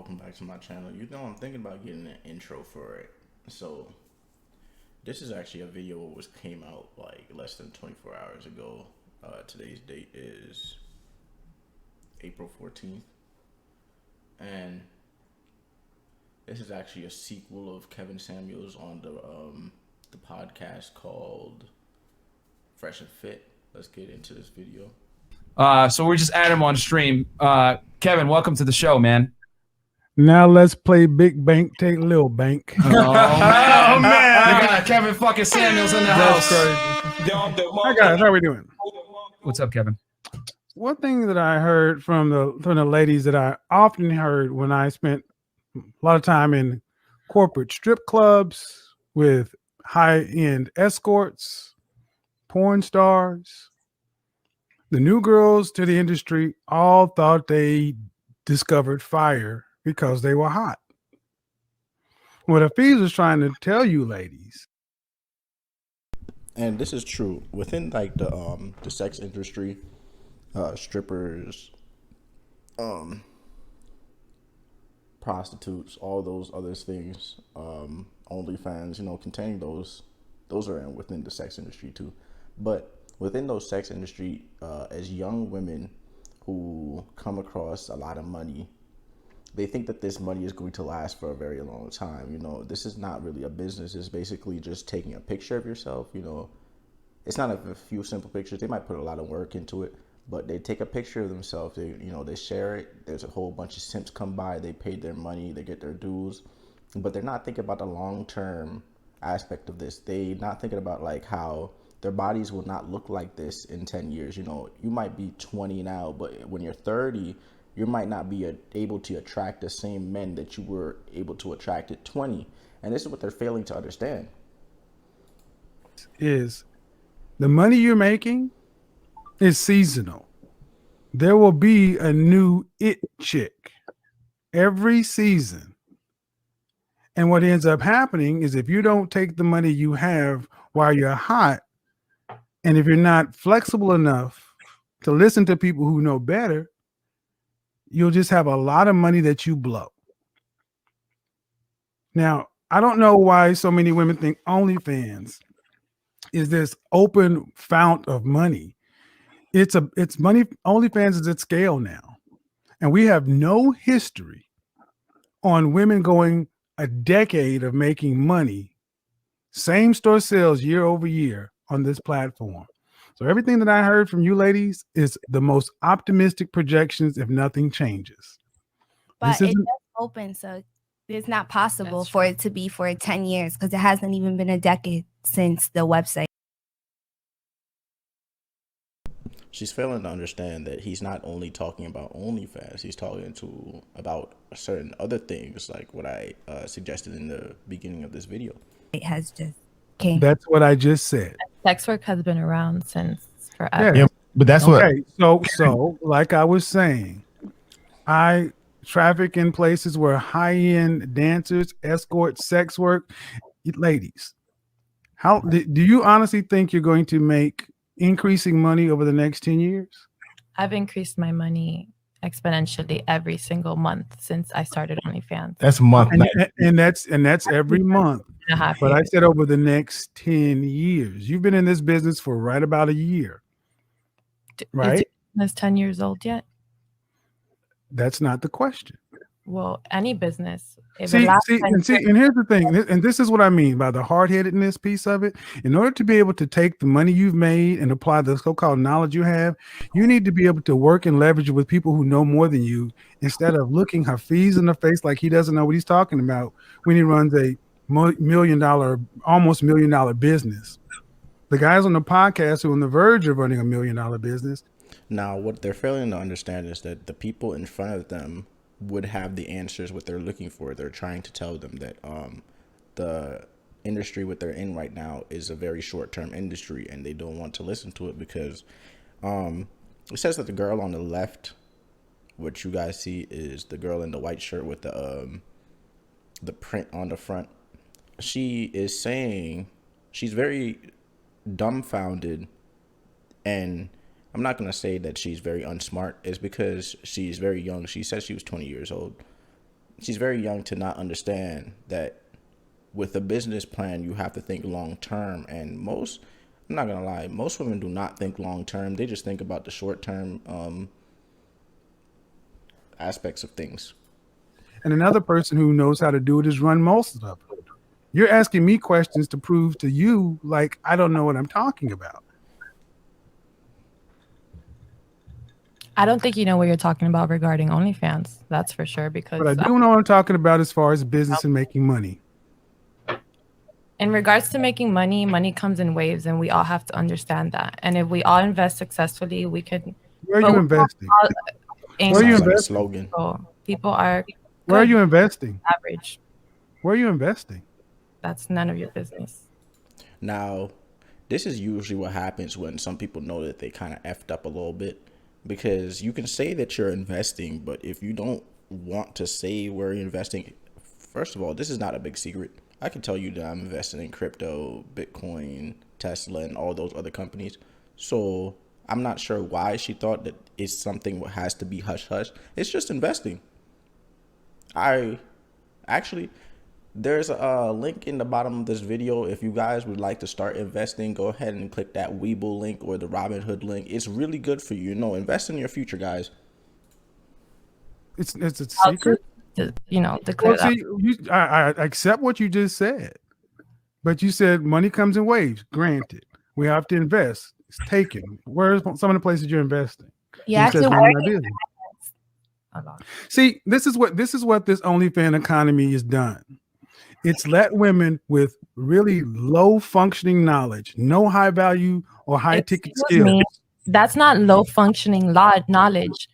welcome back to my channel. I'm thinking about getting an intro for it. So, this is actually a video that came out like less than 24 hours ago. Today's date is April 14th. And this is actually a sequel of Kevin Samuels on the podcast called Fresh and Fit. Let's get into this video. So we just add him on stream. Kevin, welcome to the show, man. Now let's play Big Bank, take Lil Bank. Oh, man. We got Kevin fucking Samuels in the house. Hi guys, how are we doing? What's up, Kevin? One thing that I heard from the ladies that I often heard when I spent a lot of time in corporate strip clubs with high-end escorts, porn stars, the new girls to the industry all thought they discovered fire because they were hot. What Hafiz was trying to tell you ladies, And this is true within like the sex industry, strippers, prostitutes, all those other things, OnlyFans, containing those are within the sex industry too. But within those sex industry, as young women who come across a lot of money, they think that this money is going to last for a very long time. This is not really a business. It's basically just taking a picture of yourself. It's not a few simple pictures. They might put a lot of work into it, but they take a picture of themselves. They share it. There's a whole bunch of simps come by. They paid their money. They get their dues, but they're not thinking about the long-term aspect of this. They're not thinking about like how their bodies will not look like this in 10 years. You might be 20 now, but when you're 30, you might not be able to attract the same men that you were able to attract at 20. And this is what they're failing to understand. is the money you're making is seasonal. There will be a new it chick every season. And what ends up happening is if you don't take the money you have while you're hot, and if you're not flexible enough to listen to people who know better, you'll just have a lot of money that you blow. Now, I don't know why so many women think OnlyFans is this open fount of money. It's money. OnlyFans is at scale now. And we have no history on women going a decade of making money, same store sales year over year on this platform. So everything that I heard from you ladies is the most optimistic projections if nothing changes. But it's just open, so it's not possible for it to be for 10 years because it hasn't even been a decade since the website. She's failing to understand that he's not only talking about OnlyFans, he's talking about certain other things, like what I suggested in the beginning of this video. It has just came. That's what I just said. Sex work has been around since forever. Yeah, but that's okay. So like I was saying, I traffic in places where high-end dancers, escorts, sex work. Ladies, how do you honestly think you're going to make increasing money over the next 10 years? I've increased my money exponentially every single month since I started OnlyFans. That's a month, and that's every month. But I said over the next 10 years. You've been in this business for right about a year, right? Is 10 years old yet? That's not the question. Well, any business. And here's the thing, and this is what I mean by the hard-headedness piece of it. In order to be able to take the money you've made and apply the so-called knowledge you have, you need to be able to work and leverage it with people who know more than you, instead of looking Hafiz in the face like he doesn't know what he's talking about when he runs a almost $1 million business. The guys on the podcast who are on the verge of running $1 million business. Now, what they're failing to understand is that the people in front of them would have the answers what they're looking for. They're trying to tell them that the industry what they're in right now is a very short-term industry, and they don't want to listen to it because it says that the girl on the left, what you guys see is the girl in the white shirt with the print on the front. She is saying she's very dumbfounded, and I'm not going to say that she's very unsmart. It's because she's very young. She says she was 20 years old. she's very young to not understand that with a business plan, you have to think long term. And I'm not gonna lie, most women do not think long term. They just think about the short term aspects of things. And another person who knows how to do it is Run most of it. You're asking me questions to prove to you like I don't know what I'm talking about. I don't think you know what you're talking about regarding OnlyFans. That's for sure. Because But I do know what I'm talking about as far as business and making money. in regards to making money, money comes in waves, and we all have to understand that. And if we all invest successfully, we can. Where are you investing? Where are you Sounds like a investing? slogan. People are. Where are good, you investing? Average. Where are you investing? That's none of your business. Now, this is usually what happens when some people know that they kind of effed up a little bit, because you can say that you're investing, but if you don't want to say where you're investing, first of all, this is not a big secret. I can tell you that I'm investing in crypto, Bitcoin, Tesla, and all those other companies. So I'm not sure why she thought that it's something that has to be hush hush. It's just investing. There's a link in the bottom of this video. If you guys would like to start investing, go ahead and click that Webull link or the Robinhood link. It's really good for you. Invest in your future, guys. It's a secret. Declare that. I accept what you just said, but you said money comes in waves. Granted, we have to invest. It's taken. Where's some of the places you're investing? Yeah, You said actually, none of my business. See, this is what this OnlyFans economy has done. It's let women with really low functioning knowledge, no high value or high ticket skills. That's not low functioning knowledge.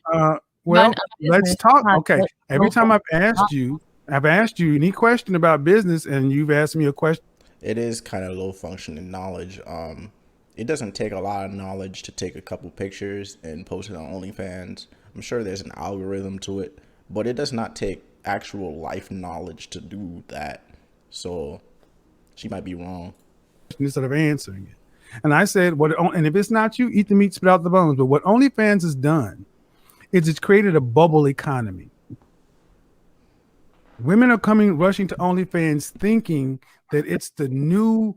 Well, let's talk. Okay. Every time I've asked you any question about business, and you've asked me a question. It is kind of low functioning knowledge. It doesn't take a lot of knowledge to take a couple pictures and post it on OnlyFans. I'm sure there's an algorithm to it, but it does not take actual life knowledge to do that. So she might be wrong. Instead of answering it. And I said, and if it's not you, eat the meat, spit out the bones. But what OnlyFans has done is it's created a bubble economy. Women are rushing to OnlyFans thinking that it's the new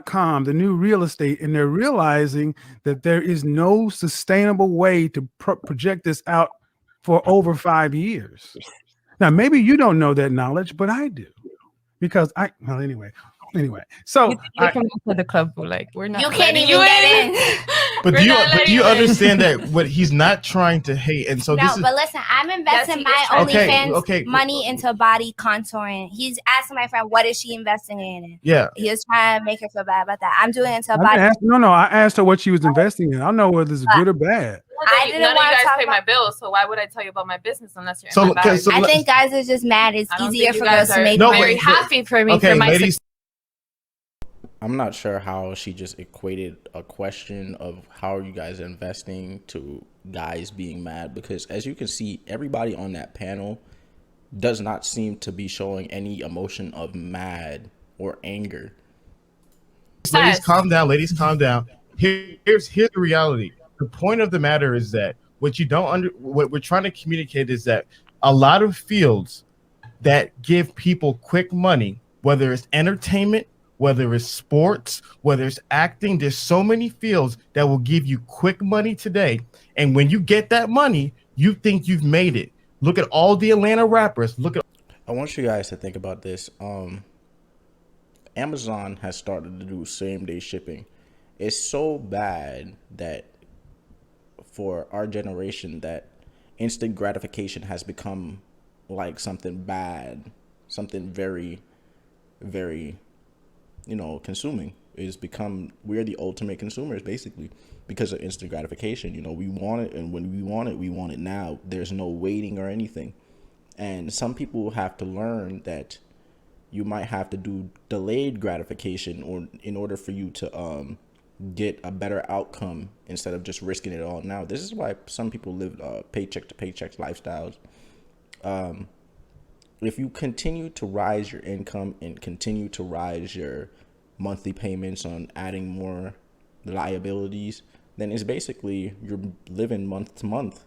.com, the new real estate, and they're realizing that there is no sustainable way to project this out for over 5 years. Now, maybe you don't know that knowledge, but I do, because anyway. So you can go to the club, like we're not. You can't even get in. But do you understand that what he's not trying to hate? And so but listen, I'm investing my OnlyFans money into body contouring. He's asking my friend, what is she investing in? Yeah, he was trying to make her feel bad about that. I'm doing it into body. I asked her what she was investing in. I don't know whether it's good or bad. I didn't want to pay my bills, so why would I tell you about my business unless you're in my bag? I think guys are just mad. It's easier for girls to make money. Very happy for me for my ladies. I'm not sure how she just equated a question of how are you guys investing to guys being mad, because as you can see, everybody on that panel does not seem to be showing any emotion of mad or anger. Ladies, calm down. Ladies, calm down. Here's the reality. The point of the matter is that what we're trying to communicate is that a lot of fields that give people quick money, whether it's entertainment, whether it's sports, whether it's acting, there's so many fields that will give you quick money today. And when you get that money, you think you've made it. Look at all the Atlanta rappers. I want you guys to think about this. Amazon has started to do same-day shipping. It's so bad that for our generation that instant gratification has become like something bad, something very, very, consuming. We're the ultimate consumers basically because of instant gratification. We want it, and when we want it now. There's no waiting or anything. And some people have to learn that you might have to do delayed gratification or in order for you to get a better outcome instead of just risking it all now. This is why some people live paycheck to paycheck lifestyles. If you continue to rise your income and continue to rise your monthly payments on adding more liabilities, then it's basically you're living month to month.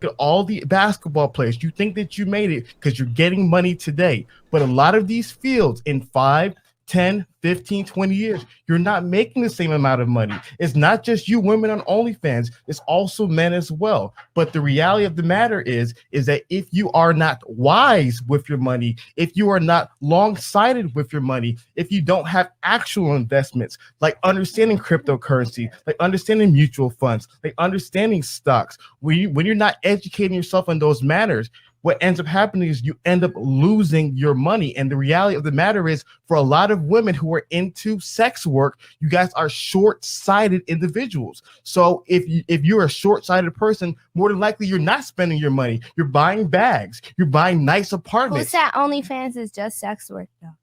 at all the basketball players. You think that you made it because you're getting money today. But a lot of these fields in 5, 10, 15, 20 years, you're not making the same amount of money. It's not just you women on OnlyFans, it's also men as well. But the reality of the matter is that if you are not wise with your money, if you are not long-sighted with your money, if you don't have actual investments, like understanding cryptocurrency, like understanding mutual funds, like understanding stocks, when you're not educating yourself on those matters, what ends up happening is you end up losing your money. And the reality of the matter is, for a lot of women who are into sex work, you guys are short-sighted individuals. So if you're a short-sighted person, more than likely you're not spending your money. You're buying bags. You're buying nice apartments. Who said OnlyFans is just sex work though?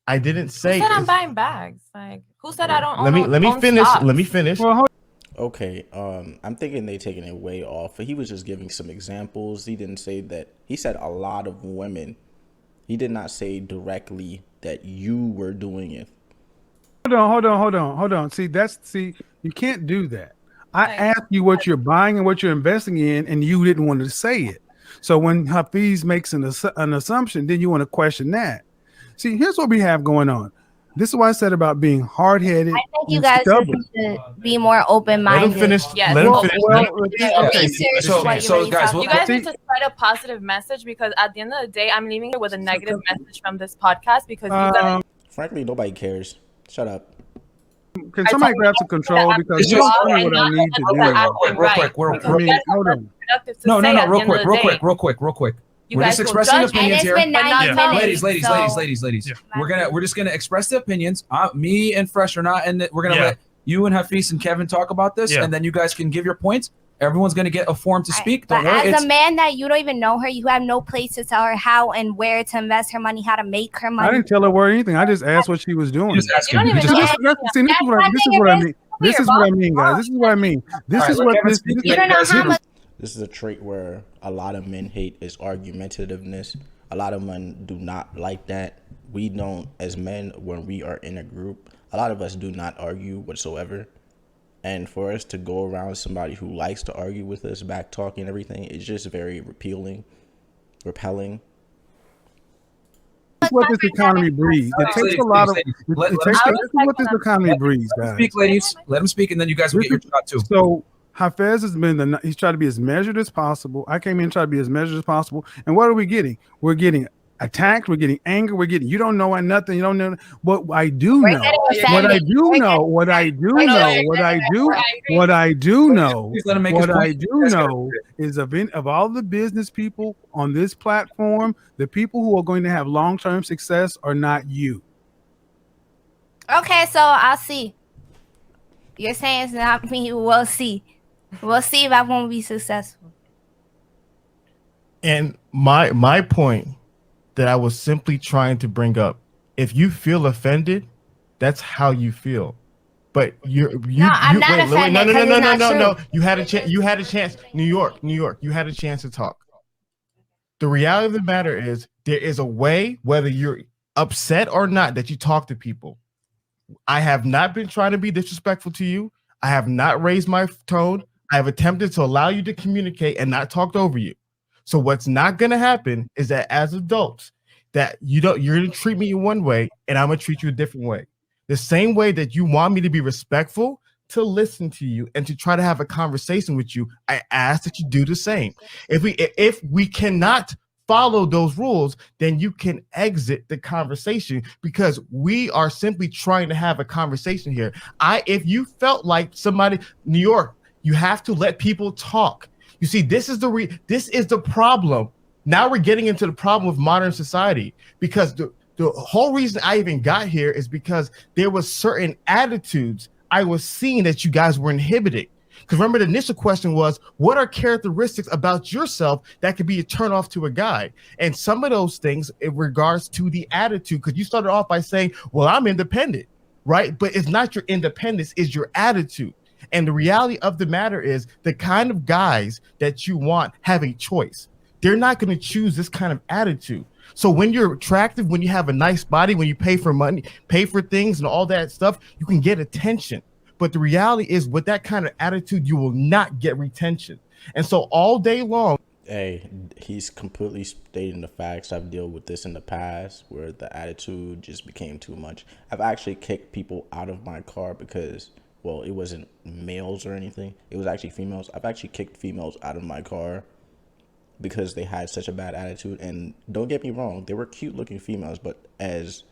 I didn't say. Who said I'm buying bags? Like, who said I don't? Let me finish. Stocks? Let me finish. Well, Okay, I'm thinking they taking it way off. He was just giving some examples. He didn't say that. He said a lot of women. He did not say directly that you were doing it. hold on. See, you can't do that. I asked you what you're buying and what you're investing in, and you didn't want to say it. So when Hafiz makes an assumption, then you want to question that. See, here's what we have going on. This is what I said about being hard-headed. I think you guys just need to be more open-minded. Let him finish. Yes. Let him finish. Okay, so guys, You guys need to spread a positive message, because at the end of the day, I'm leaving here with a negative message from this podcast because you guys. Frankly, nobody cares. Shut up. Can somebody grab some control, because you don't tell me what I need to do. Real quick. We're just expressing opinions here. Ladies. We're just gonna express the opinions. Me and Fresh are not, and we're gonna let you and Hafiz and Kevin talk about this, and then you guys can give your points. Everyone's gonna get a forum to speak. But as a man that you don't even know her, you have no place to tell her how and where to invest her money, how to make her money. I didn't tell her where anything. I just asked what she was doing. Just asking. This is what I mean. This is what I mean, guys. This is what I mean. This is a trait where a lot of men hate, is argumentativeness. A lot of men do not like that. We don't, as men, when we are in a group, a lot of us do not argue whatsoever. And for us to go around somebody who likes to argue with us, back talking, everything, it's just very repelling. That's what this economy breeds. It takes a lot of. This is what this economy breeds, guys. Speak, ladies. Let them speak, and then you guys will get your shot too. So Hafez has been he's tried to be as measured as possible. I came in and tried to be as measured as possible. And what are we getting? We're getting attacked. We're getting anger. We're getting, you don't know nothing. You don't know what I do know. What I do know is of all the business people on this platform, the people who are going to have long-term success are not you. Okay, so I'll see. You're saying it's not me. We'll see. We'll see if I won't be successful. And my point that I was simply trying to bring up, if you feel offended, that's how you feel. But I'm not offended. No. You had a chance. New York. You had a chance to talk. The reality of the matter is there is a way, whether you're upset or not, that you talk to people. I have not been trying to be disrespectful to you. I have not raised my tone. I have attempted to allow you to communicate and not talked over you. So what's not going to happen is that as adults, that you're going to treat me in one way and I'm going to treat you a different way. The same way that you want me to be respectful, to listen to you and to try to have a conversation with you, I ask that you do the same. If we cannot follow those rules, then you can exit the conversation, because we are simply trying to have a conversation here. If you felt like somebody, New York, you have to let people talk. You see, this is the problem. Now we're getting into the problem of modern society, because the whole reason I even got here is because there was certain attitudes I was seeing that you guys were inhibiting. Because remember, the initial question was, what are characteristics about yourself that could be a turnoff to a guy? And some of those things in regards to the attitude, because you started off by saying, well, I'm independent, right? But it's not your independence, it's your attitude. And the reality of the matter is the kind of guys that you want have a choice. They're not going to choose this kind of attitude. So when you're attractive, when you have a nice body, when you pay for money, pay for things and all that stuff, you can get attention. But the reality is, with that kind of attitude, you will not get retention. And so all day long, hey, he's completely stating the facts. I've dealt with this in the past where the attitude just became too much. I've actually kicked people out of my car because, well, it wasn't males or anything. It was actually females. I've actually kicked females out of my car because they had such a bad attitude. And don't get me wrong, they were cute looking females, but as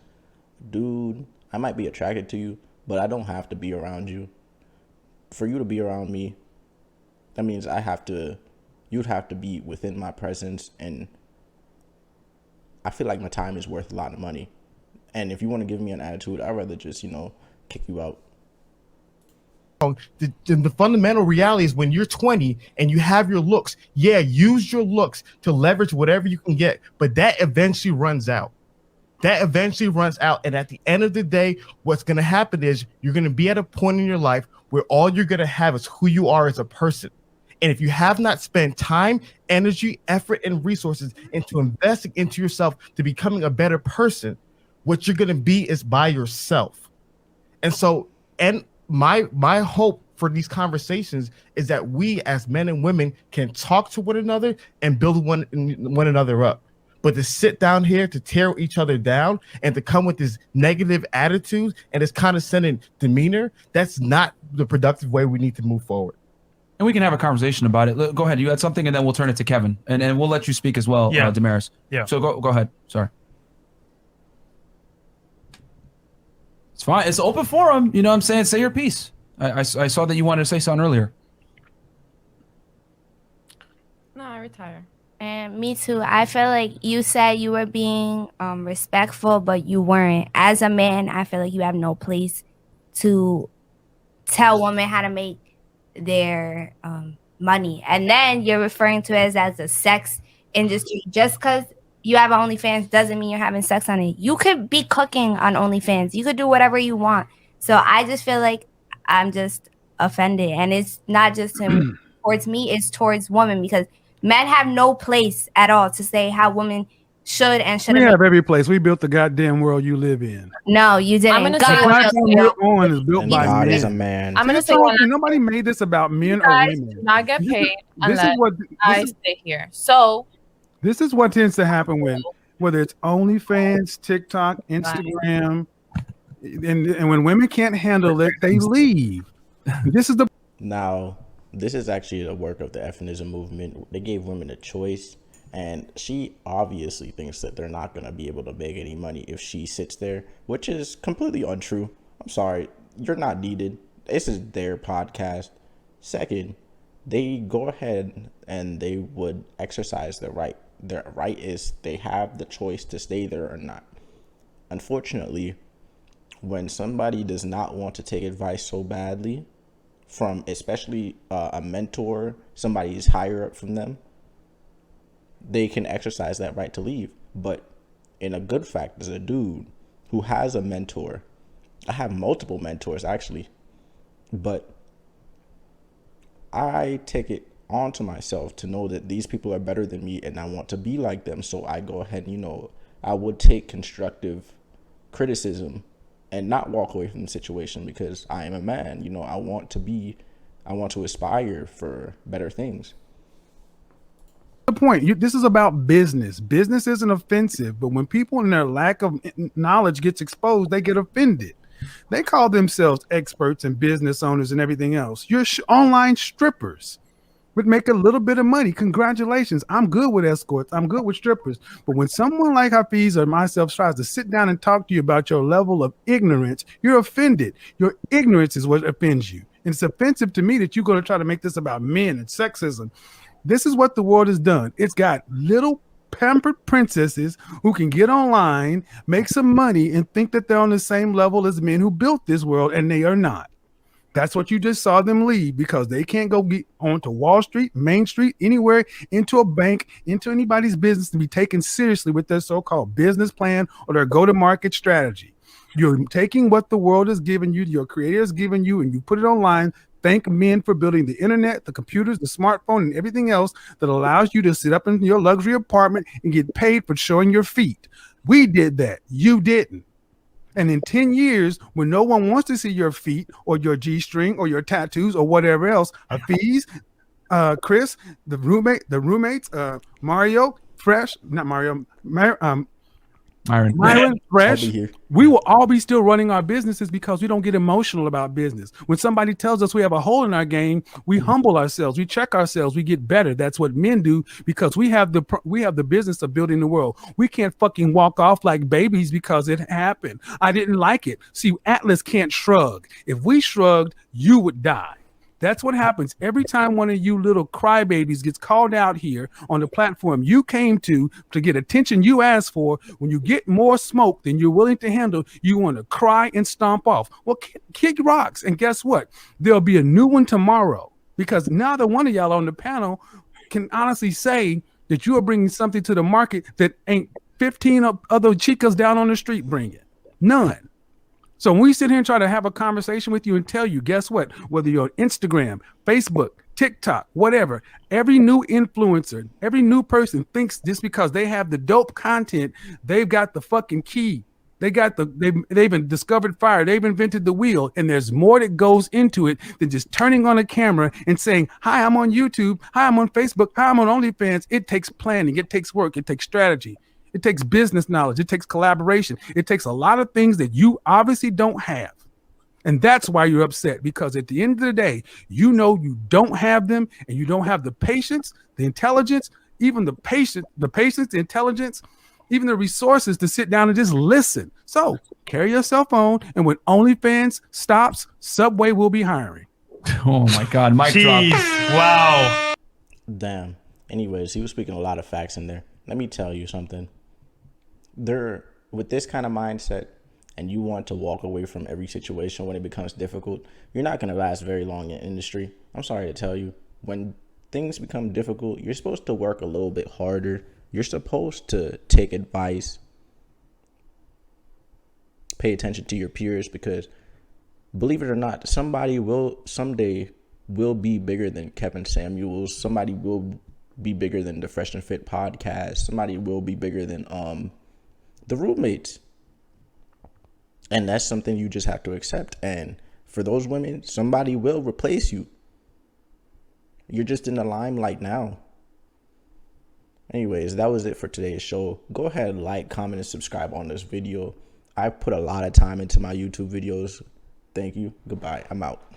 dude, I might be attracted to you, but I don't have to be around you. For you to be around me, that means you'd have to be within my presence, and I feel like my time is worth a lot of money. And if you want to give me an attitude, I'd rather just, kick you out. the fundamental reality is when you're 20 and you have your looks, use your looks to leverage whatever you can get, but that eventually runs out. And at the end of the day, what's going to happen is you're going to be at a point in your life where all you're going to have is who you are as a person. And if you have not spent time, energy, effort, and resources into investing into yourself to becoming a better person, what you're going to be is by yourself. And so, and my hope for these conversations is that we as men and women can talk to one another and build one another up. But to sit down here to tear each other down and to come with this negative attitude and this condescending demeanor, that's not the productive way we need to move forward. And we can have a conversation about it. Go ahead. You had something, and then we'll turn it to Kevin, and we'll let you speak as well, Damaris. Yeah. So go ahead. Sorry. It's fine. It's open forum. You know what I'm saying? Say your piece. I saw that you wanted to say something earlier. No, I retire. And me too. I feel like you said you were being respectful, but you weren't. As a man, I feel like you have no place to tell women how to make their money. And then you're referring to it as a sex industry. Just because you have OnlyFans doesn't mean you're having sex on it. You could be cooking on OnlyFans. You could do whatever you want. So I just feel like I'm just offended. And it's not just towards me, it's towards women, because men have no place at all to say how women should and shouldn't. We have every place. We built the goddamn world you live in. No, you didn't. I'm gonna God say The platform we're on is built by God men. is a man. I'm gonna say Nobody made this about men or guys women. do not get paid This unless is what I sit here. So this is what tends to happen when whether it's OnlyFans, TikTok, Instagram, and when women can't handle it, they leave. This is the Now, this is actually the work of the feminism movement. They gave women a choice, and she obviously thinks that they're not going to be able to make any money if she sits there, which is completely untrue. I'm sorry. You're not needed. This is their podcast. Second, they go ahead and they would exercise their right. Their right is they have the choice to stay there or not. Unfortunately, when somebody does not want to take advice so badly from especially a mentor, somebody who's higher up from them, they can exercise that right to leave. But in a good fact, as a dude who has a mentor, I have multiple mentors actually, but I take it onto myself to know that these people are better than me and I want to be like them. So I go ahead and, I would take constructive criticism and not walk away from the situation because I am a man. I want to aspire for better things. The point. This is about business. Business isn't offensive, but when people in their lack of knowledge gets exposed, they get offended. They call themselves experts and business owners and everything else. You're online strippers would make a little bit of money. Congratulations. I'm good with escorts. I'm good with strippers. But when someone like Hafiz or myself tries to sit down and talk to you about your level of ignorance, you're offended. Your ignorance is what offends you. And it's offensive to me that you're going to try to make this about men and sexism. This is what the world has done. It's got little pampered princesses who can get online, make some money, and think that they're on the same level as men who built this world, and they are not. That's what you just saw them leave because they can't go get onto Wall Street, Main Street, anywhere, into a bank, into anybody's business to be taken seriously with their so-called business plan or their go-to-market strategy. You're taking what the world has given you, your creator has given you, and you put it online. Thank men for building the internet, the computers, the smartphone, and everything else that allows you to sit up in your luxury apartment and get paid for showing your feet. We did that. You didn't. And in 10 years, when no one wants to see your feet or your G-string or your tattoos or whatever else, Hafiz, Chris, the roommates, Mario, Fresh, not Mario, Myron, Fresh, we will all be still running our businesses because we don't get emotional about business. When somebody tells us we have a hole in our game, we humble ourselves, we check ourselves, we get better. That's what men do because we have the business of building the world. We can't fucking walk off like babies because it happened. I didn't like it. See, Atlas can't shrug. If we shrugged, you would die. That's what happens every time one of you little crybabies gets called out here on the platform you came to get attention you asked for. When you get more smoke than you're willing to handle, you want to cry and stomp off. Well, kick rocks. And guess what? There'll be a new one tomorrow because neither one of y'all on the panel can honestly say that you are bringing something to the market that ain't 15 other chicas down on the street bringing. None. So when we sit here and try to have a conversation with you and tell you, guess what? Whether you're on Instagram, Facebook, TikTok, whatever, every new influencer, every new person thinks just because they have the dope content, they've got the fucking key. They've discovered fire. They've invented the wheel. And there's more that goes into it than just turning on a camera and saying, hi, I'm on YouTube. Hi, I'm on Facebook. Hi, I'm on OnlyFans. It takes planning. It takes work. It takes strategy. It takes business knowledge. It takes collaboration. It takes a lot of things that you obviously don't have. And that's why you're upset, because at the end of the day, you know you don't have them, and you don't have the patience, the intelligence, even the patience, the intelligence, even the resources to sit down and just listen. So carry your cell phone, and when OnlyFans stops, Subway will be hiring. Oh my God, mic drop. Wow. Damn. Anyways, he was speaking a lot of facts in there. Let me tell you something. With this kind of mindset, and you want to walk away from every situation when it becomes difficult, you're not going to last very long in industry. I'm sorry to tell you, when things become difficult, you're supposed to work a little bit harder. You're supposed to take advice, pay attention to your peers, because believe it or not, somebody will someday will be bigger than Kevin Samuels. Somebody will be bigger than the Fresh and Fit podcast. Somebody will be bigger than the roommates. And that's something you just have to accept. And for those women, somebody will replace you. You're just in the limelight now. Anyways, that was it for today's show. Go ahead, like, comment, and subscribe on this video. I put a lot of time into my YouTube videos. Thank you. Goodbye. I'm out.